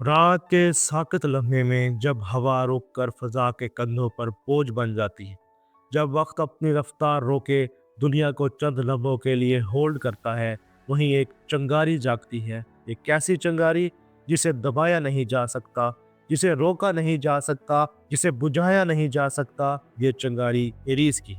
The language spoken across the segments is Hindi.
रात के साकत लम्हे में जब हवा रुक कर फजा के कंधों पर बोझ बन जाती है, जब वक्त अपनी रफ्तार रोके दुनिया को चंद लम्हों के लिए होल्ड करता है, वहीं एक चिंगारी जागती है। एक ऐसी चिंगारी जिसे दबाया नहीं जा सकता, जिसे रोका नहीं जा सकता, जिसे बुझाया नहीं जा सकता। ये चिंगारी एरीज की।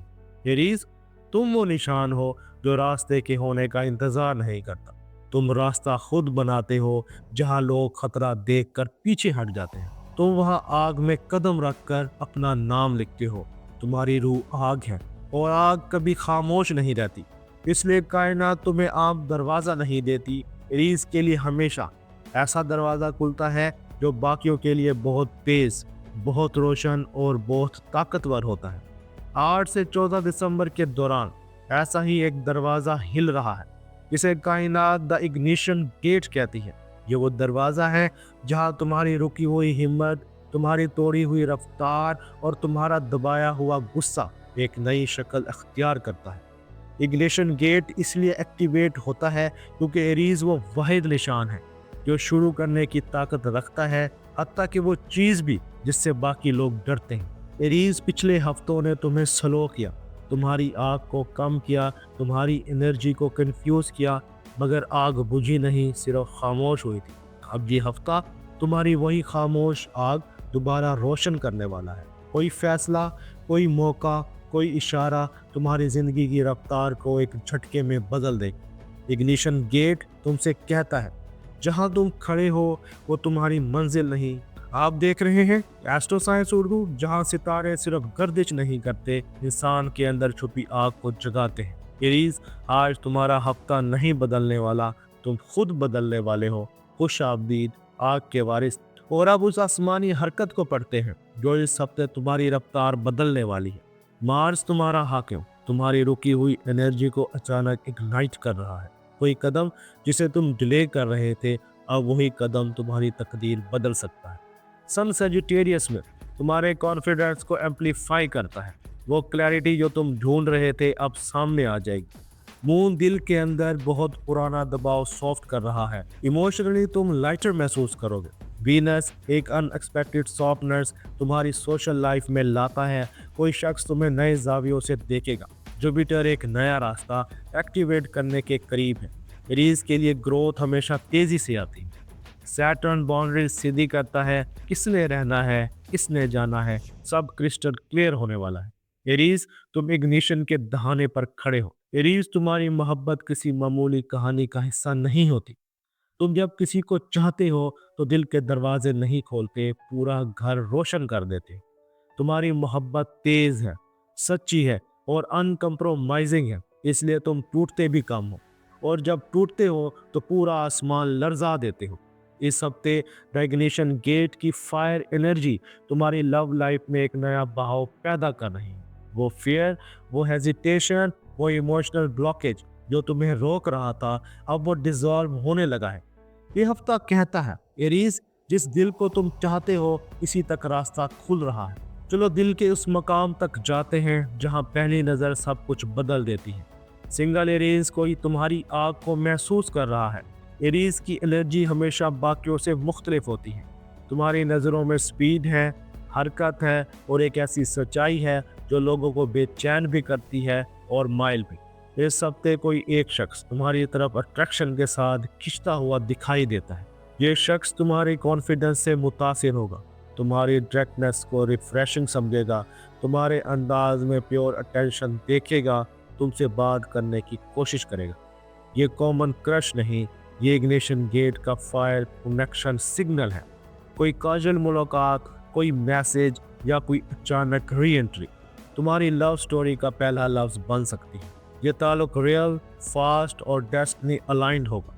एरीज, तुम वो निशान हो जो रास्ते के होने का इंतजार नहीं करता। तुम रास्ता खुद बनाते हो, जहां लोग खतरा देखकर पीछे हट जाते हैं। तुम वहां आग में कदम रखकर अपना नाम लिखते हो। तुम्हारी रूह आग है और आग कभी खामोश नहीं रहती। इसलिए कायनात तुम्हें आम दरवाजा नहीं देती, रीस के लिए हमेशा ऐसा दरवाजा खुलता है जो बाकियों के लिए बहुत तेज, बहुत रोशन और बहुत ताकतवर होता है। 8 से 14 दिसंबर के दौरान ऐसा ही एक दरवाजा हिल रहा है, जिसे कायनात द इग्निशन गेट कहती है। ये वो दरवाजा है जहां तुम्हारी रुकी हुई हिम्मत, तुम्हारी तोड़ी हुई रफ्तार और तुम्हारा दबाया हुआ गुस्सा एक नई शक्ल अख्तियार करता है। इग्निशन गेट इसलिए एक्टिवेट होता है क्योंकि एरीज वो वाहिद निशान है जो शुरू करने की ताकत रखता है, हत्ता कि वो चीज़ भी जिससे बाकी लोग डरते हैं। एरीज, पिछले हफ्तों ने तुम्हें स्लो किया, तुम्हारी आग को कम किया, तुम्हारी एनर्जी को कंफ्यूज किया, मगर आग बुझी नहीं, सिर्फ खामोश हुई थी। अब ये हफ्ता तुम्हारी वही खामोश आग दोबारा रोशन करने वाला है। कोई फैसला, कोई मौका, कोई इशारा तुम्हारी जिंदगी की रफ्तार को एक झटके में बदल दे। इग्निशन गेट तुमसे कहता है, जहां तुम खड़े हो वो तुम्हारी मंजिल नहीं। आप देख रहे हैं एस्ट्रो साइंस उर्दू, जहां सितारे सिर्फ गर्दिश नहीं करते, इंसान के अंदर छुपी आग को जगाते हैं। एरीज, आज तुम्हारा हफ्ता नहीं बदलने वाला, तुम खुद बदलने वाले हो। खुश आबदीद आग के वारिस। और अब उस आसमानी हरकत को पढ़ते हैं जो इस हफ्ते तुम्हारी रफ्तार बदलने वाली है। मार्स, तुम्हारा हाकिम, तुम्हारी रुकी हुई एनर्जी को अचानक इग्नाइट कर रहा है। कोई कदम जिसे तुम डिले कर रहे थे, अब वही कदम तुम्हारी तकदीर बदल सकता है। सन सेजिटेरियस में तुम्हारे कॉन्फिडेंस को एम्पलीफाई करता है। वो क्लैरिटी जो तुम ढूंढ रहे थे अब सामने आ जाएगी। मून, दिल के अंदर बहुत पुराना दबाव सॉफ्ट कर रहा है। इमोशनली तुम लाइटर महसूस करोगे। वीनस, एक अनएक्सपेक्टेड सॉफ्टनेस तुम्हारी सोशल लाइफ में लाता है। कोई शख्स तुम्हें नए जावियों से देखेगा। जुपिटर, एक नया रास्ता एक्टिवेट करने के करीब है। एरीज के लिए ग्रोथ हमेशा तेजी से आती है। सैटर्न, बाउंड्रीज सीधी करता है। किसने रहना है, किसने जाना है, सब क्रिस्टल क्लियर होने वाला है। एरीज, तुम इग्निशन के दहाने पर खड़े हो। एरीज, तुम्हारी मोहब्बत किसी मामूली कहानी का हिस्सा नहीं होती। तुम जब किसी को चाहते हो तो दिल के दरवाजे नहीं खोलते, पूरा घर रोशन कर देते। तुम्हारी मोहब्बत तेज है, सच्ची है और अनकम्प्रोमाइजिंग है, इसलिए तुम टूटते भी कम हो, और जब टूटते हो तो पूरा आसमान लर्जा देते हो। इस हफ्ते रेगनेशन गेट की फायर एनर्जी तुम्हारी लव लाइफ में एक नया बहाव पैदा कर रही है। वो फियर, वो हेजिटेशन, वो इमोशनल ब्लॉकेज जो तुम्हें रोक रहा था, अब वो डिसॉल्व होने लगा है। ये हफ्ता कहता है, एरीज, जिस दिल को तुम चाहते हो इसी तक रास्ता खुल रहा है। चलो दिल के उस मकाम तक जाते हैं जहां पहली नज़र सब कुछ बदल देती है। सिंगल एरीज कोई तुम्हारी आग को महसूस कर रहा है। एरीज की एनर्जी हमेशा बाकियों से मुख्तलिफ होती है। तुम्हारी नज़रों में स्पीड है, हरकत है और एक ऐसी सच्चाई है जो लोगों को बेचैन भी करती है और माइल भी। इस हफ्ते कोई एक शख्स तुम्हारी तरफ अट्रैक्शन के साथ खिंचता हुआ दिखाई देता है। ये शख्स तुम्हारे कॉन्फिडेंस से मुतासिर होगा, तुम्हारी डायरेक्टनेस को रिफ्रेशिंग समझेगा, तुम्हारे अंदाज में प्योर अटेंशन देखेगा, तुमसे बात करने की कोशिश करेगा। ये कॉमन क्रश नहीं, ये इग्निशन गेट का फायर कनेक्शन सिग्नल है। कोई काजुअल मुलाकात, कोई मैसेज या कोई अचानक री एंट्री तुम्हारी लव स्टोरी का पहला लफ्ज बन सकती है। ये ताल्लुक रियल, फास्ट और डेस्टिनी अलाइंड होगा।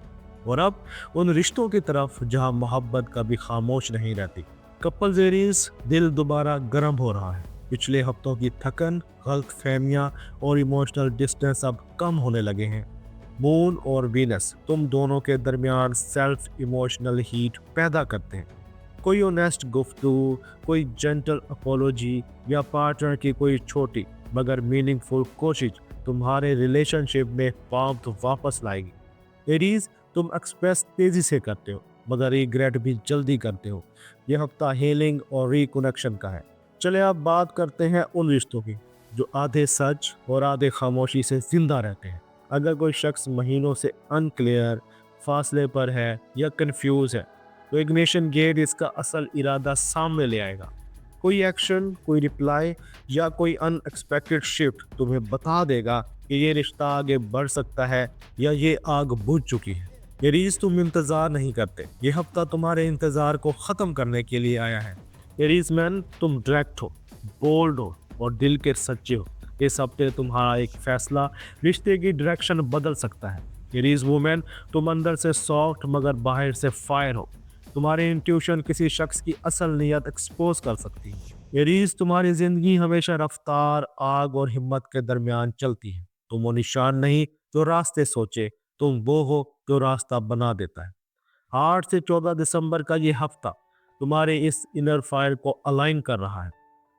और अब उन रिश्तों की तरफ जहां मोहब्बत कभी खामोश नहीं रहती। कपल जेरीज, दिल दोबारा गर्म हो रहा है। पिछले हफ्तों की थकन, गलत फहमियाँ और इमोशनल डिस्टेंस अब कम होने लगे हैं। मून और वीनस तुम दोनों के दरमियान सेल्फ इमोशनल हीट पैदा करते हैं। कोई ऑनेस्ट गुफ्तगू, कोई जेंटल अपोलॉजी या पार्टनर की कोई छोटी मगर मीनिंगफुल कोशिश तुम्हारे रिलेशनशिप में वार्मथ वापस लाएगी। एरीज, तुम एक्सप्रेस तेजी से करते हो, मगर रिग्रेट भी जल्दी करते हो। यह हफ्ता हीलिंग और रिकनेक्शन का है। चले अब बात करते हैं उन रिश्तों की जो आधे सच और आधे खामोशी से जिंदा रहते हैं। अगर कोई शख्स महीनों से अनक्लियर, फासले पर है या कंफ्यूज है, तो इग्निशन गेट इसका असल इरादा सामने ले आएगा। कोई एक्शन, कोई रिप्लाई या कोई अनएक्सपेक्टेड शिफ्ट तुम्हें बता देगा कि ये रिश्ता आगे बढ़ सकता है या ये आग बुझ चुकी है। ये रीज तुम इंतजार नहीं करते, ये हफ्ता तुम्हारे इंतजार को खत्म करने के लिए आया है। ये रीज मैन, तुम डायरेक्ट हो, बोल्ड हो और दिल के सच्चे हो। इस हफ्ते तुम्हारा एक फैसला रिश्ते की डायरेक्शन बदल सकता है। ये रीज वुमेन, तुम अंदर से सॉफ्ट मगर बाहर से फायर हो। तुम्हारी इंट्यूशन किसी शख्स की असल नीयत एक्सपोज कर सकती है। ये रीज, तुम्हारी जिंदगी हमेशा रफ्तार, आग और हिम्मत के दरमियान चलती है। तुम वो निशान नहीं जो रास्ते सोचे, तुम वो हो जो रास्ता बना देता है। 8 से 14 दिसंबर का ये हफ्ता तुम्हारे इस इनर फायर को अलाइन कर रहा है।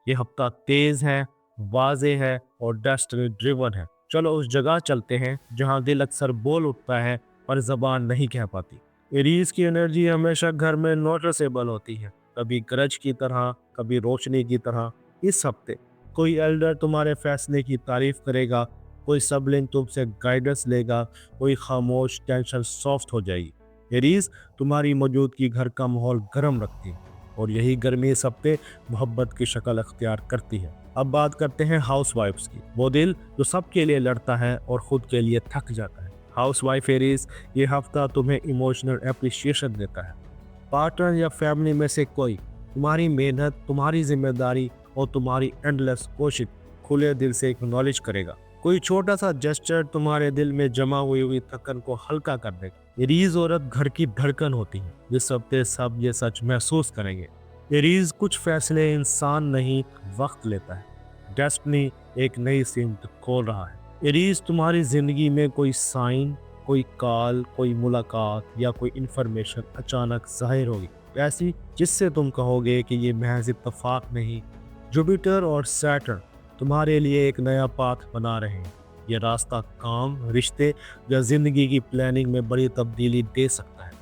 ये हफ्ता तेज है, वाजे है और डेस्टिनी ड्रिवन है। चलो उस जगह चलते हैं जहां दिल अक्सर बोल उठता है पर जबान नहीं कह पाती। एरीज की एनर्जी हमेशा घर में नोटिसेबल होती है, कभी गरज की तरह, कभी रोशनी की तरह। इस हफ्ते कोई एल्डर तुम्हारे फैसले की तारीफ करेगा, कोई सबलिंग तुमसे गाइडेंस लेगा, कोई खामोश टेंशन सॉफ्ट हो जाएगी। एरीज, तुम्हारी मौजूदगी घर का माहौल गर्म रखती है और यही गर्मी इस हफ्ते मोहब्बत की शक्ल अख्तियार करती है। अब बात करते हैं हाउस वाइफ्स की, वो दिल जो सबके लिए लड़ता है और खुद के लिए थक जाता है। हाउस वाइफ एरीज, ये हफ्ता तुम्हें इमोशनल एप्रिसिएशन देता है। पार्टनर या फैमिली में से कोई तुम्हारी मेहनत, तुम्हारी जिम्मेदारी और तुम्हारी एंडलेस कोशिश खुले दिल से एक्नॉलेज करेगा। कोई छोटा सा जेस्चर तुम्हारे दिल में जमा हुई थकन को हल्का कर देगा। एरीज औरत घर की धड़कन होती है, जिस हफ्ते सब ये सच महसूस करेंगे। एरीज, कुछ फैसले इंसान नहीं, वक्त लेता है। डेस्टिनी एक नई सिमत खोल रहा है। एरीज, तुम्हारी जिंदगी में कोई साइन, कोई कॉल, कोई मुलाकात या कोई इंफॉर्मेशन अचानक जाहिर होगी, ऐसी जिससे तुम कहोगे कि ये महज इत्तेफाक नहीं। जुपिटर और सैटर्न तुम्हारे लिए एक नया पाथ बना रहे हैं। ये रास्ता काम, रिश्ते या जिंदगी की प्लानिंग में बड़ी तब्दीली दे सकता है।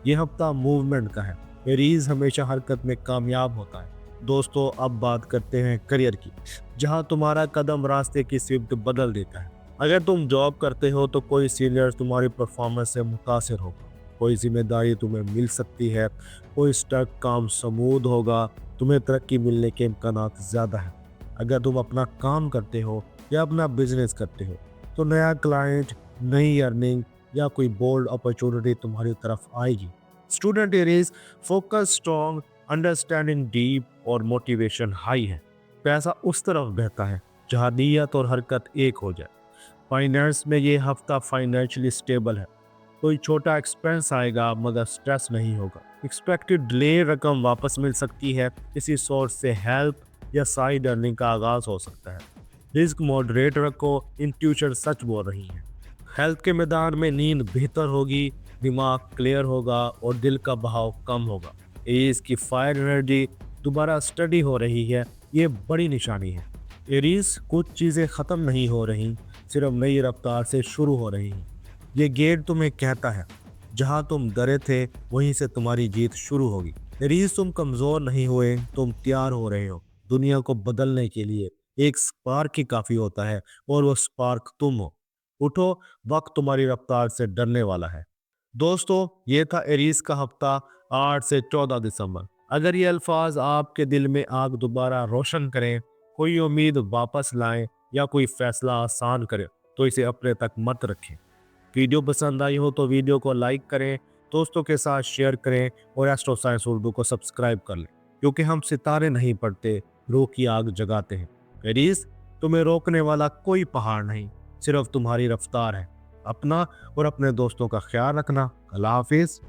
ये हफ्ता मूवमेंट का है। एरीज हमेशा हरकत में कामयाब होता है। दोस्तों, अब बात करते हैं करियर की, जहां तुम्हारा कदम रास्ते की सिमत बदल देता है। अगर तुम जॉब करते हो तो कोई सीनियर तुम्हारी परफॉर्मेंस से मुतासिर होगा, कोई जिम्मेदारी तुम्हें मिल सकती है, कोई स्टक काम स्मूथ होगा, तुम्हें तरक्की मिलने के इम्कान ज़्यादा है। अगर तुम अपना काम करते हो या अपना बिजनेस करते हो तो नया क्लाइंट, नई अर्निंग या कोई बोल्ड अपॉर्चुनिटी तुम्हारी तरफ आएगी। Student Aries, focus strong, understanding deep और मोटिवेशन हाई है। पैसा उस तरफ बहता है जहां नीयत और हरकत एक हो जाए। फाइनेंस में ये हफ्ता फाइनेंशियली स्टेबल है। कोई छोटा एक्सपेंस आएगा मगर स्ट्रेस नहीं होगा। एक्सपेक्टेड डिले रकम वापस मिल सकती है, किसी सोर्स से हेल्प या साइड अर्निंग का आगाज हो सकता है। रिस्क मॉडरेट रखो, इंट्यूशन सच बोल रही है। हेल्थ के मैदान में नींद बेहतर होगी, दिमाग क्लियर होगा और दिल का बहाव कम होगा। एरीज की फायर एनर्जी दोबारा स्टडी हो रही है, ये बड़ी निशानी है। एरीज, कुछ चीज़ें ख़त्म नहीं हो रही, सिर्फ नई रफ्तार से शुरू हो रही हैं। ये गेट तुम्हें कहता है जहां तुम डरे थे वहीं से तुम्हारी जीत शुरू होगी। एरीज, तुम कमज़ोर नहीं हुए, तुम तैयार हो रहे हो। दुनिया को बदलने के लिए एक स्पार्क ही काफ़ी होता है और वो स्पार्क तुम हो। उठो, वक्त तुम्हारी रफ्तार से डरने वाला है। दोस्तों, ये था एरीज का हफ्ता 8 से 14 दिसंबर। अगर ये अल्फाज आपके दिल में आग दोबारा रोशन करें, कोई उम्मीद वापस लाएं या कोई फैसला आसान करें, तो इसे अपने तक मत रखें। वीडियो पसंद आई हो तो वीडियो को लाइक करें, दोस्तों के साथ शेयर करें और एस्ट्रो साइंस उर्दू को सब्सक्राइब कर लें, क्योंकि हम सितारे नहीं पढ़ते, रूह की आग जगाते हैं। एरीज, तुम्हें रोकने वाला कोई पहाड़ नहीं, सिर्फ तुम्हारी रफ्तार है। अपना और अपने दोस्तों का ख्याल रखना। अल्लाह हाफिज।